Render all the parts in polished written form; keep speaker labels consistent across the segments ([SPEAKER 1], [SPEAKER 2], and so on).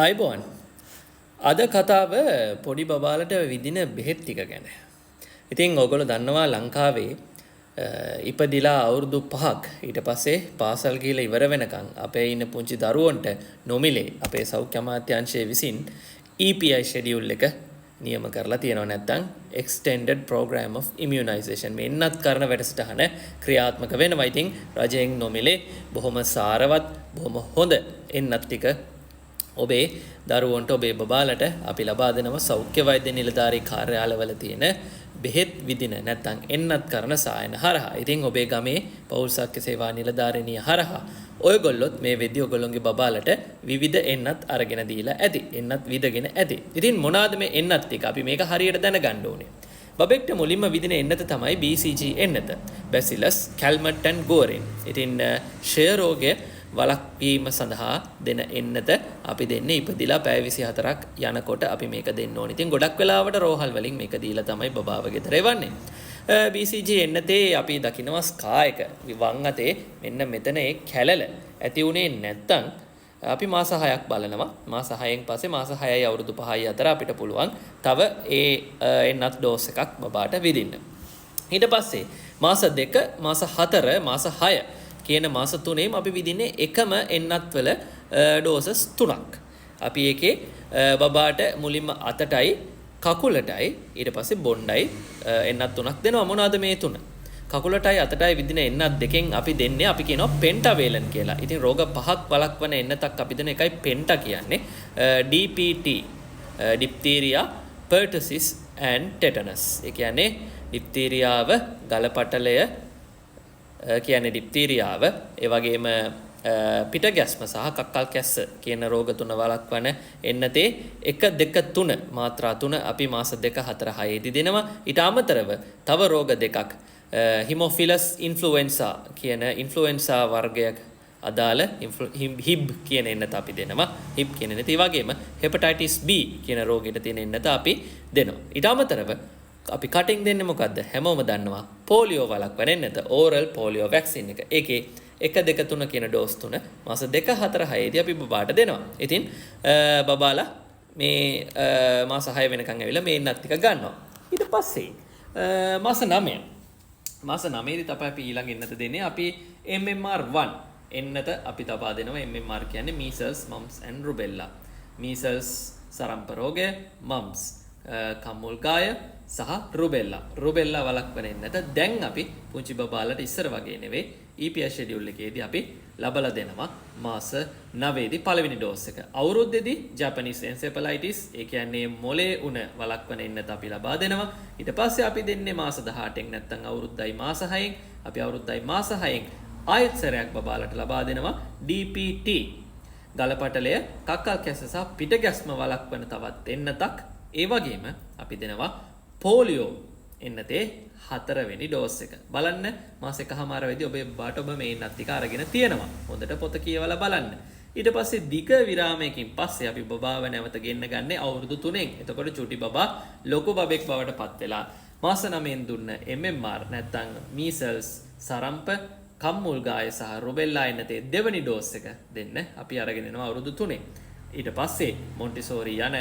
[SPEAKER 1] අයිබෝන් අද කතාව පොඩි බබාලට විදින බෙහෙත් ටික ගැන. ඉතින් ඔයගොල්ලෝ දන්නවා ලංකාවේ ඉපදිලා අවුරුදු 5ක් ඊට පස්සේ පාසල් ගිහලා ඉවර වෙනකන් අපේ ඉන්න පුංචි දරුවන්ට නොමිලේ අපේ සෞඛ්‍ය අමාත්‍යාංශය විසින් EPI schedule එක නියම කරලා තියෙනවා. නැත්නම් extended program of immunization මේ එන්නත් කරන වැඩසටහන ක්‍රියාත්මක වෙනවා. ඉතින් රජයෙන් නොමිලේ බොහොම සාරවත් බොහොම හොඳ එන්නත් ටික ඔබේ දරුවන්ට ඔබේ බබාලට අපි ලබා දෙනවා සෞඛ්‍ය වෛද්‍ය නිලධාරී කාර්යාලවල තියෙන බෙහෙත් විදින නැත්නම් එන්නත් කරන සායන හරහා. ඉතින් ඔබේ ගමේ පෞල් සෞඛ්‍ය සේවා නිලධාරිනිය හරහා ඔයගොල්ලොත් මේ වෙද්දී ඔයගොල්ලෝගේ බබාලට විවිධ එන්නත් අරගෙන දීලා ඇති. එන්නත් විදගෙන ඇති. ඉතින් මොනවාද මේ එන්නත් ටික? අපි මේක හරියට දැනගන්න ඕනේ. බබෙක්ට මුලින්ම විදින එන්නත තමයි BCG එන්නත. Bacillus calmette guerin. ඉතින් ක්ෂය රෝගය වළක්වීම සඳහා දෙන එන්නත අපි දෙන්නේ ඉපදිලා පැය 24ක් යනකොට අපි මේක දෙන්න ඕනේ. ඉතින් ගොඩක් වෙලාවට රෝහල් වලින් මේක දීලා තමයි බබාව ගෙදර එවන්නේ. BCG එන්නතේ අපි දකිනවා ස්කා එක වම් අතේ මෙන්න මෙතන ඒ කැලල ඇති උනේ නැත්තම් අපි මාස 6ක් බලනවා. මාස 6න් පස්සේ මාස 6යි අවුරුදු 5යි අතර අපිට පුළුවන් තව ඒ එන්නත් ඩෝස් එකක් බබාට විදින්න. ඊට පස්සේ මාස 2 මාස 4 මාස 6 කියන මාස තුනේම අපි විදින්නේ එකම එන්නත් වල ඩෝසස් 3ක්. අපි ඒකේ බබාට මුලින්ම අතටයි කකුලටයි ඊට පස්සේ බොණ්ඩයි එන්නත් 3ක් දෙනවා. මොනවාද මේ තුන? කකුලටයි අතටයි විදින එන්නත් දෙකෙන් අපි දෙන්නේ අපි කියනවා පෙන්ටාවේලන් කියලා. ඉතින් රෝග 5ක් වළක්වන එන්නතක් අපි දෙන එකයි පෙන්ටා කියන්නේ. DPT diphtheria, pertussis and tetanus. ඒ කියන්නේ diphtheriaව ගලපටලය කියන්නේ ඩිප්තීරියාව ඒ වගේම පිට ගැස්ම සහ කක්කල් කැස්ස කියන රෝග තුන වළක්වන එන්නතේ 1 2 3 මාත්‍රා 3 අපි මාස 2 4 6 දී දෙනවා. ඊට අමතරව තව රෝග දෙකක් හිමොෆිලස් ඉන්ෆ්ලුවෙන්සා කියන ඉන්ෆ්ලුවෙන්සා වර්ගයක් අදාළ හිබ් කියන එන්නත අපි දෙනවා. හිබ් කියන එන්නත. ඒ වගේම හෙපටයිටිස් B කියන රෝගයට තියෙන එන්නත අපි දෙනවා. ඊට අමතරව අපි කටින් දෙන්නේ මොකද්ද? හැමෝම දන්නවා පොලියෝ වළක්වන එන්නත ඕරල් පොලියෝ වැක්සින් එක. ඒකේ 1 2 3 කියන ඩෝස් තුන මාස 2 4 6 දී අපි බබාට දෙනවා. ඉතින් බබාලා මේ මාස 6 වෙනකන් ඇවිල්ලා මේ එන්නත් ටික ගන්නවා. ඊට පස්සේ මාස 9 දී තමයි අපි ඊළඟ එන්නත දෙන්නේ. අපි MMR1 එන්නත අපි තබා දෙනවා. MMR කියන්නේ measles, mumps and rubella. measles සරම්ප රෝගය, mumps කම්මුල් ගාය සහ රුබෙල්ලා වළක්වන එන්නත දැන් අපි පුංචි බබාලට ඉස්සර වගේ නෙවෙයි EPI schedule එකේදී අපි ලබලා දෙනවා මාස 9 දී පළවෙනි ඩෝස් එක. අවුරුද්දේදී Japanese encephalitis ඒ කියන්නේ මොලේ උණ වළක්වන එන්නත අපි ලබා දෙනවා. ඊට පස්සේ අපි දෙන්නේ මාස 18න් නැත්නම් අවුරුද්දයි මාස 6න් අපි අවුරුද්දයි මාස 6න් ආයෙත් සැරයක් බබාලට ලබා දෙනවා DPT ගලපටලය කක්කල් කැස්ස සහ පිට ගැස්ම වළක්වන තවත් එන්නතක්. ඒ වගේම අපි දෙනවා පොලියෝ එන්නතේ 4 වෙනි ඩෝස් එක. බලන්න මාස 1කමාර වෙදී ඔබේ බාට ඔබ මේ එන්නත් ටික අරගෙන තියෙනවා. හොඳට පොත කියවලා බලන්න. ඊට පස්සේ දිග විරාමයකින් පස්සේ අපි බබාව නැවත ගෙන්න ගන්නේ අවුරුදු 3න්. එතකොට චුටි බබා ලොකු බබෙක් බවට පත් වෙලා මාස 9න් දුන්න MMR නැත්නම් measles සරම්ප කම්මුල් ගාය සහ රුබෙල්ලා එන්නතේ දෙවනි ඩෝස් එක දෙන්න අපි අරගෙන යනවා අවුරුදු 3න්. ඊට පස්සේ මොන්ටිසෝරි යන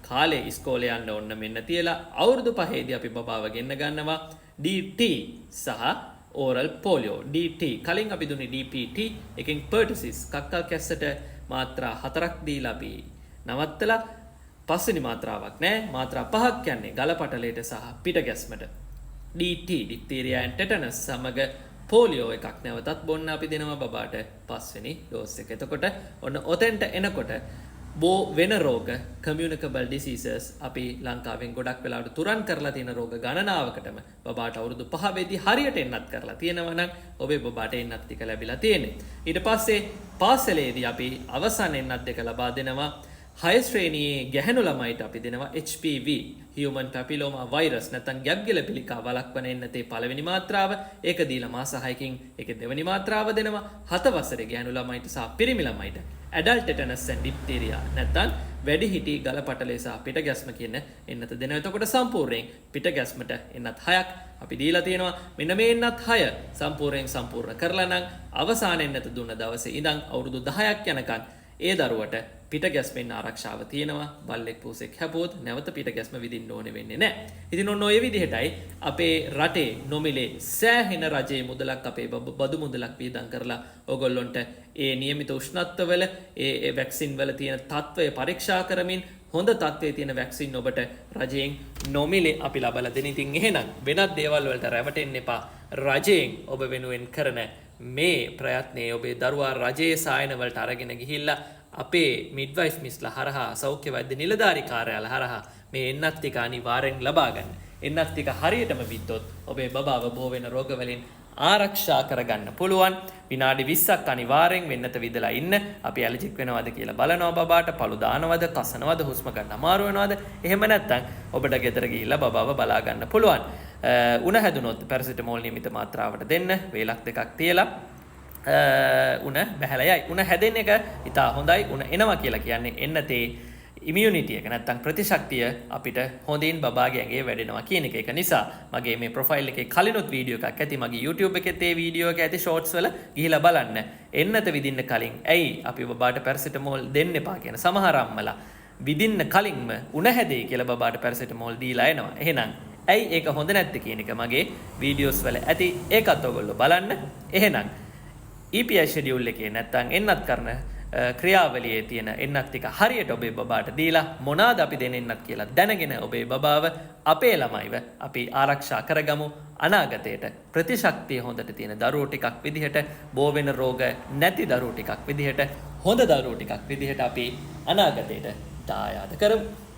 [SPEAKER 1] කාලේ ඉස්කෝලේ යන්න ඕන මෙන්න තියලා අවුරුදු 5 දී අපි බබාව ගෙන්න ගන්නවා DT සහ oral polio. DT කලින් අපි දුන්නේ DPT එකෙන් pertussis කක්කල් කැස්සට මාත්‍රා 4ක් දීලා අපි නවත්තලා පස්වෙනි මාත්‍රාවක් නෑ මාත්‍රා 5ක් යන්නේ ගලපටලයට සහ පිට ගැස්මට. DT diphtheria and tetanus සමග පොලියෝ එකක් නැවතත් බොන්න අපි දෙනවා බබාට පස්වෙනි ඩෝස් එක. එතකොට ඔන්න ඔතෙන්ට එනකොට බෝ වෙන රෝග communicable diseases අපි ලංකාවෙන් ගොඩක් වෙලාවට තුරන් කරලා තියෙන රෝග ගණනාවකටම බබාට අවුරුදු 5 වෙදී හරියට එන්නත් කරලා තියෙනවා නම් ඔබේ බබාට එන්නත් ටික ලැබිලා තියෙන්නේ. ඊට පස්සේ පාසලේදී අපි අවසන් එන්නත් දෙක ලබා දෙනවා. 6 ශ්‍රේණියේ ගැහැණු ළමයිට අපි දෙනවා HPV human papilloma virus නැත්නම් ගැග්ගල පිළිකා වළක්වන එන්නතේ පළවෙනි මාත්‍රාව. ඒක දීලා මාස 6කින් ඒකේ දෙවෙනි මාත්‍රාව දෙනවා. 7 වසරේ ගැහැණු ළමයිට සහ පිරිමි ළමයිට adult tetanus and diphtheria නැත්නම් වැඩිහිටි ගලපටලේ සහ පිට ගැස්ම කියන එන්නත දෙනවා. එතකොට සම්පූර්ණයෙන් පිට ගැස්මට එන්නත් 6ක් අපි දීලා තියෙනවා. මෙන්න මේ එන්නත් 6 සම්පූර්ණ කරලා නම් අවසාන එන්නත දුන්න දවසේ ඉඳන් අවුරුදු 10ක් යනකම් ඒ දරුවට පිට ගැස්මෙන් ආරක්ෂාව තියෙනවා. බල්ලෙක් පූසෙක් හැපුවොත් නැවත පිට ගැස්ම විදින්න ඕනේ වෙන්නේ නැහැ. ඉතින් ඔන්න ඔය විදිහටයි අපේ රටේ නොමිලේ සෑහෙන රජයේ මුදලක් අපේ බදු මුදලක් වියදම් කරලා ඕගොල්ලොන්ට ඒ નિયમિત උෂ්ණත්වවල ඒ වැක්සින් වල තියෙන තත්ත්වය පරීක්ෂා කරමින් හොඳ තත්ත්වයේ තියෙන වැක්සින් ඔබට රජයෙන් නොමිලේ අපි ලබලා දෙන. ඉතින් එහෙනම් වෙනත් දේවල් වලට රැවටෙන්න එපා. රජයෙන් ඔබ වෙනුවෙන් කරන මේ ප්‍රයත්නයේ ඔබේ දරුවා රජයේ සායන වලට අරගෙන ගිහිල්ලා අපේ මිඩ්වයිෆ් මිස්ලා හරහා සෞඛ්‍ය වෛද්‍ය නිලධාරී කාර්යාල හරහා මේ එන්නත් ටික අනිවාර්යෙන් ලබා ගන්න. එන්නත් ටික හරියටම විද්දොත් ඔබේ බබාව බෝ වෙන රෝග වලින් ආරක්ෂා කරගන්න පුළුවන්. විනාඩි 20ක් අනිවාර්යෙන් වෙන්නත විදලා ඉන්න. අපි ඇලර්ජික් වෙනවද කියලා බලනවා බබාට, පළු දානවද, කසනවද, හුස්ම ගන්න අමාරු වෙනවද? එහෙම නැත්නම් ඔබට ගෙදර ගිහිල්ලා බබාව බලා ගන්න පුළුවන්. උණ හැදුනොත් පැරසිටමෝල් නියමිත මාත්‍රාවට දෙන්න. වේලක් දෙකක් තියලා උණ බැහැලා යයි. උණ හැදෙන එක ඉතා හොඳයි. උණ එනවා කියලා කියන්නේ එන්නතේ ඉමියුනිටි එක නැත්තම් ප්‍රතිශක්තිය අපිට හොඳින් බබාගේ ඇඟේ වැඩෙනවා කියන එක. ඒක නිසා මගේ මේ ප්‍රොෆයිල් එකේ කලිනුත් වීඩියෝ එකක් ඇති. මගේ YouTube එකෙත් ඒ වීඩියෝ එක ඇති ෂෝට්ස් වල ගිහිලා බලන්න. එන්නත විදින්න කලින් ඇයි අපි බබාට පැරසිටමෝල් දෙන්න එපා කියන සමහර අම්මලා විදින්න කලින්ම උණ හැදෙයි කියලා බබාට පැරසිටමෝල් දීලා එනවා. එහෙනම් ඇයි ඒක හොඳ නැත්තේ කියන එක මගේ වීඩියෝස් වල ඇති. ඒකත් ඔයගොල්ලෝ බලන්න. එහෙනම් EPI ෂෙඩියුල් එකේ නැත්තම් එන්නත් කරන ක්‍රියාවලියේ තියෙන එන්නත් ටික හරියට ඔබේ බබාට දීලා මොනවාද අපි දෙන එන්නත් කියලා දැනගෙන ඔබේ බබාව අපේ ළමයිව අපි ආරක්ෂා කරගමු. අනාගතයට ප්‍රතිශක්තිය හොඳට තියෙන දරුවෝ ටිකක් විදිහට, බෝ වෙන රෝග නැති දරුවෝ ටිකක් විදිහට, හොඳ දරුවෝ ටිකක් විදිහට අපි අනාගතයට දායාද කරමු.